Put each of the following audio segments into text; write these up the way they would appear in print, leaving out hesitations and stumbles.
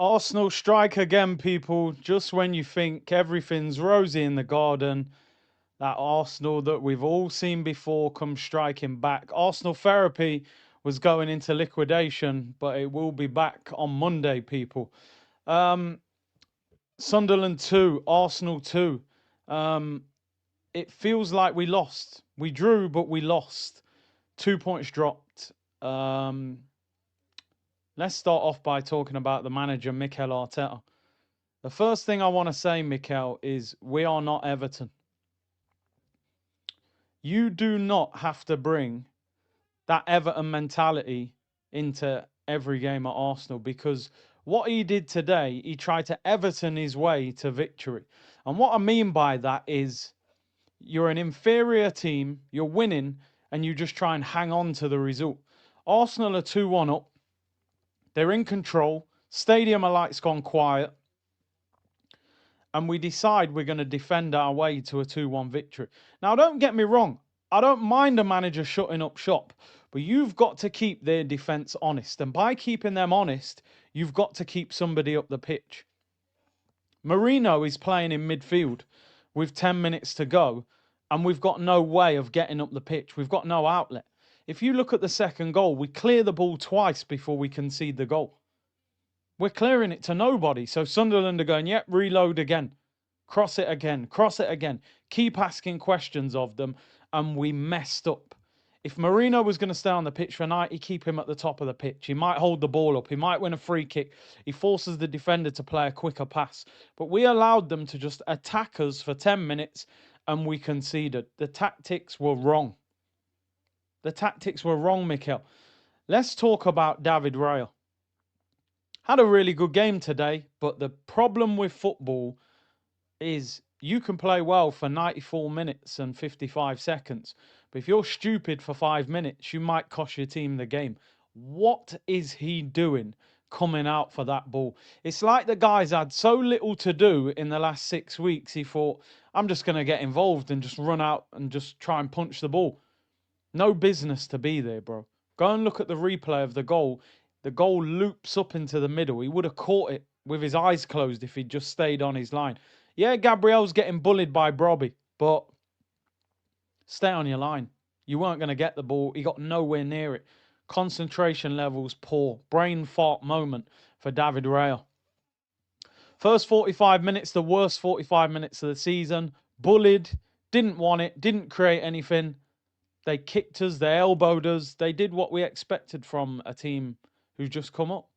Arsenal strike again, people. Just when you think everything's rosy in the garden, that Arsenal that we've all seen before comes striking back. Arsenal therapy was going into liquidation, but it will be back on Monday, people. Um, Sunderland 2, Arsenal 2. Um, it feels like we lost. We drew, but we lost. 2 points dropped. Let's start off by talking about the manager, Mikel Arteta. The first thing I want to say, Mikel, is we are not Everton. You do not have to bring that Everton mentality into every game at Arsenal, because what he did today, he tried to Everton his way to victory. And what I mean by that is you're an inferior team, you're winning, and you just try and hang on to the result. Arsenal are 2-1 up. They're in control. Stadium lights gone quiet. And we decide we're going to defend our way to a 2-1 victory. Now, don't get me wrong. I don't mind a manager shutting up shop, but you've got to keep their defence honest. And by keeping them honest, you've got to keep somebody up the pitch. Marino is playing in midfield with 10 minutes to go, and we've got no way of getting up the pitch. We've got no outlet. If you look at the second goal, we clear the ball twice before we concede the goal. We're clearing it to nobody. So Sunderland are going, yep, reload again. Cross it again. Cross it again. Keep asking questions of them. And we messed up. If Marino was going to stay on the pitch for 90, keep him at the top of the pitch. He might hold the ball up. He might win a free kick. He forces the defender to play a quicker pass. But we allowed them to just attack us for 10 minutes and we conceded. The tactics were wrong. The tactics were wrong, Mikel. Let's talk about David Raya. Had a really good game today, but the problem with football is you can play well for 94 minutes and 55 seconds, but if you're stupid for 5 minutes, you might cost your team the game. What is he doing coming out for that ball? It's like the guy's had so little to do in the last 6 weeks, he thought, I'm just going to get involved and just run out and just try and punch the ball. No business to be there, bro. Go and look at the replay of the goal. The goal loops up into the middle. He would have caught it with his eyes closed if he'd just stayed on his line. Yeah, Gabriel's getting bullied by Brobby, but stay on your line. You weren't going to get the ball. He got nowhere near it. Concentration levels poor. Brain fart moment for David Raya. First 45 minutes, the worst 45 minutes of the season. Bullied, didn't want it, didn't create anything. They kicked us, they elbowed us. They did what we expected from a team who's just come up.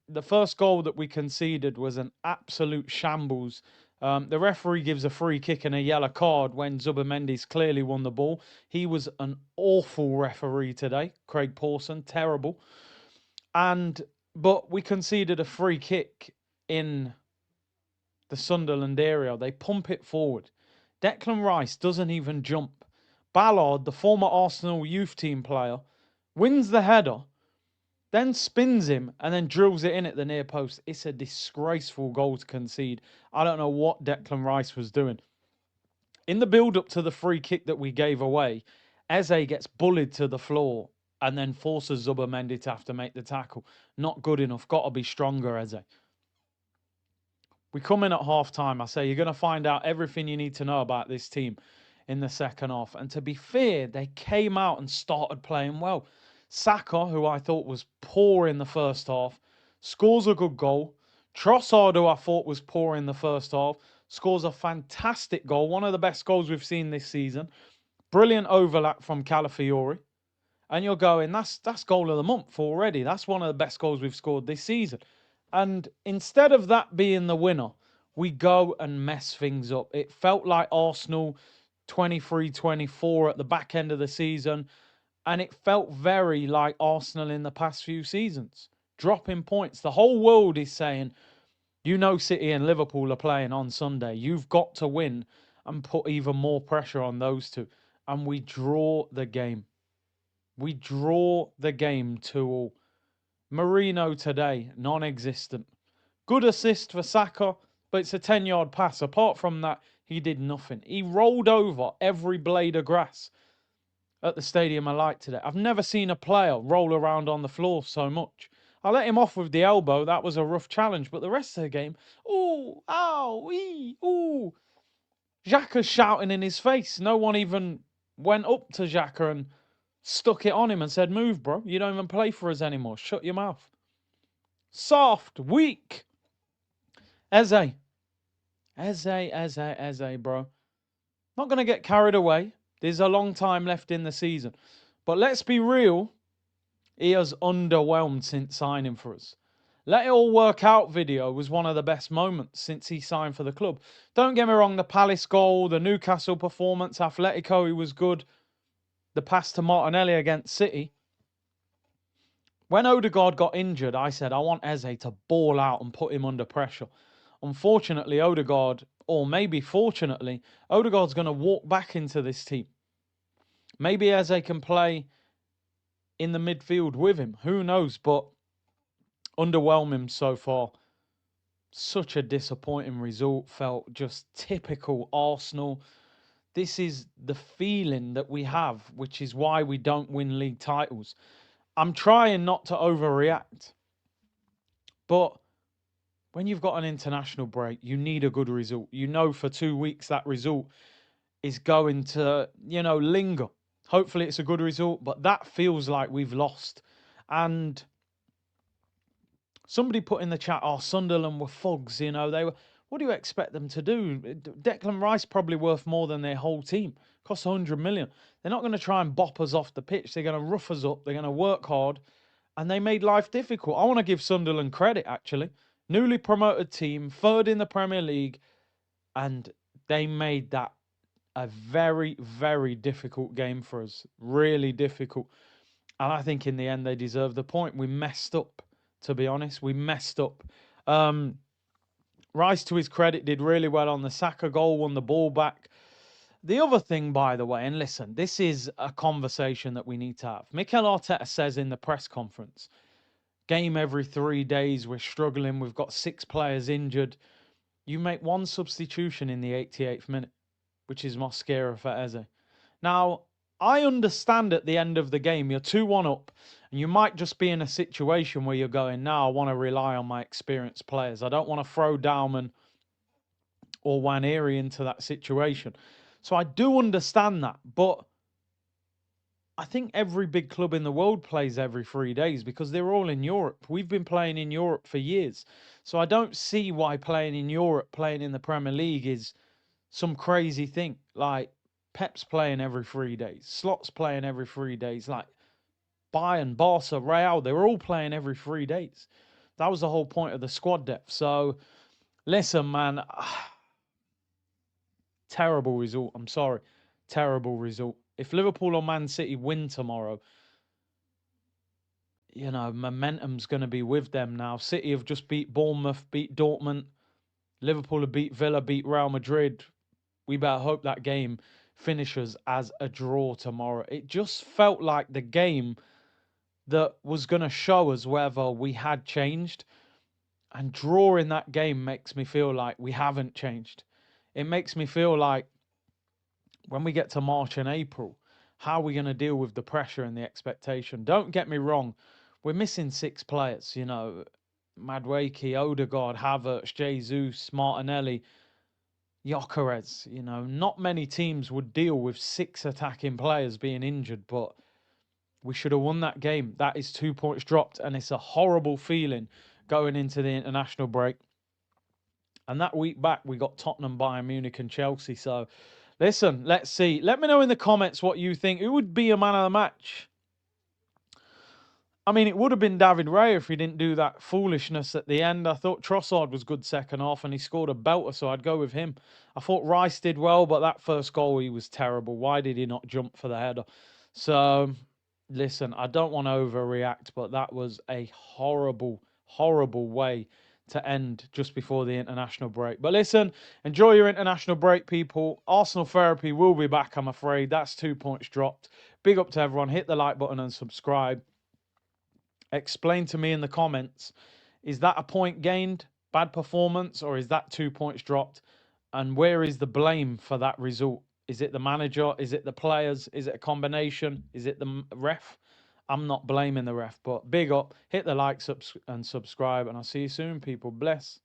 The first goal that we conceded was an absolute shambles. The referee gives a free kick and a yellow card when Zubamendi's clearly won the ball. He was an awful referee today, Craig Pawson, terrible. But we conceded a free kick in the Sunderland area. They pump it forward. Declan Rice doesn't even jump. Ballard, the former Arsenal youth team player, wins the header, then spins him and then drills it in at the near post. It's a disgraceful goal to concede. I don't know what Declan Rice was doing. In the build-up to the free kick that we gave away, Eze gets bullied to the floor and then forces Zubamendi to have to make the tackle. Not good enough. Got to be stronger, Eze. We come in at half-time. I say, you're going to find out everything you need to know about this team in the second half. And to be fair, they came out and started playing well. Saka, who I thought was poor in the first half, scores a good goal. Trossard, who I thought was poor in the first half, scores a fantastic goal. One of the best goals we've seen this season. Brilliant overlap from Calafiori. And you're going, that's goal of the month already. That's one of the best goals we've scored this season. And instead of that being the winner, we go and mess things up. It felt like Arsenal 23-24 at the back end of the season. And it felt very like Arsenal in the past few seasons. Dropping points. The whole world is saying, you know City and Liverpool are playing on Sunday. You've got to win and put even more pressure on those two. And we draw the game. We draw the game 2-2. Marino today, non-existent. Good assist for Saka, but it's a 10-yard pass. Apart from that, he did nothing. He rolled over every blade of grass at the Stadium of Light today. I've never seen a player roll around on the floor so much. I let him off with the elbow. That was a rough challenge. But the rest of the game, ooh, ow, ee, ooh. Xhaka's shouting in his face. No one even went up to Xhaka and stuck it on him and said, move, bro. You don't even play for us anymore. Shut your mouth. Soft, weak. Eze, bro. Not going to get carried away. There's a long time left in the season. But let's be real. He has underwhelmed since signing for us. Let it all work out video was one of the best moments since he signed for the club. Don't get me wrong, the Palace goal, the Newcastle performance, Atletico, he was good. The pass to Martinelli against City. When Odegaard got injured, I said, I want Eze to ball out and put him under pressure. Unfortunately, Odegaard, or maybe fortunately, Odegaard's going to walk back into this team. Maybe Eze can play in the midfield with him. Who knows? But underwhelming so far. Such a disappointing result. Felt just typical Arsenal. This is the feeling that we have, which is why we don't win league titles. I'm trying not to overreact. But when you've got an international break, you need a good result. You know for 2 weeks that result is going to, linger. Hopefully it's a good result, but that feels like we've lost. And somebody put in the chat, Sunderland were thugs, they were. What do you expect them to do? Declan Rice probably worth more than their whole team. Costs 100 million. They're not going to try and bop us off the pitch. They're going to rough us up. They're going to work hard. And they made life difficult. I want to give Sunderland credit, actually. Newly promoted team, third in the Premier League. And they made that a very, very difficult game for us. Really difficult. And I think in the end they deserved the point. We messed up, to be honest. We messed up. Rice, to his credit, did really well on the Saka goal, won the ball back. The other thing, by the way, and listen, this is a conversation that we need to have. Mikel Arteta says in the press conference, game every 3 days, we're struggling, we've got 6 players injured. You make one substitution in the 88th minute, which is Mosquera for Eze. Now, I understand at the end of the game, you're 2-1 up, and you might just be in a situation where you're going, now I want to rely on my experienced players. I don't want to throw Dauman or Waneri into that situation. So I do understand that, but I think every big club in the world plays every 3 days because they're all in Europe. We've been playing in Europe for years. So I don't see why playing in Europe, playing in the Premier League is some crazy thing. Like Pep's playing every 3 days. Slot's playing every 3 days. Like Bayern, Barca, Real, they're all playing every 3 days. That was the whole point of the squad depth. So listen, man, terrible result. I'm sorry. Terrible result. If Liverpool or Man City win tomorrow, momentum's going to be with them now. City have just beat Bournemouth, beat Dortmund. Liverpool have beat Villa, beat Real Madrid. We better hope that game finishes as a draw tomorrow. It just felt like the game that was going to show us whether we had changed. And drawing that game makes me feel like we haven't changed. It makes me feel like when we get to March and April, how are we going to deal with the pressure and the expectation? Don't get me wrong. We're missing 6 players, Madueke, Odegaard, Havertz, Jesus, Martinelli, Gyökeres. Not many teams would deal with 6 attacking players being injured, but we should have won that game. That is 2 points dropped, and it's a horrible feeling going into the international break. And that week back, we got Tottenham, Bayern Munich, and Chelsea. So, listen, let's see. Let me know in the comments what you think. Who would be a man of the match? I mean, it would have been David Raya if he didn't do that foolishness at the end. I thought Trossard was good second half, and he scored a belter, so I'd go with him. I thought Rice did well, but that first goal, he was terrible. Why did he not jump for the header? So, listen, I don't want to overreact, but that was a horrible, horrible way to end just before the international break. But listen, enjoy your international break, people. Arsenal therapy will be back, I'm afraid. That's 2 points dropped. Big up to everyone. Hit the like button and subscribe. Explain to me in the comments, is that a point gained, bad performance, or is that 2 points dropped? And where is the blame for that result? Is it the manager? Is it the players? Is it a combination? Is it the ref? I'm not blaming the ref, but big up, hit the like and subscribe, and I'll see you soon, people. Bless.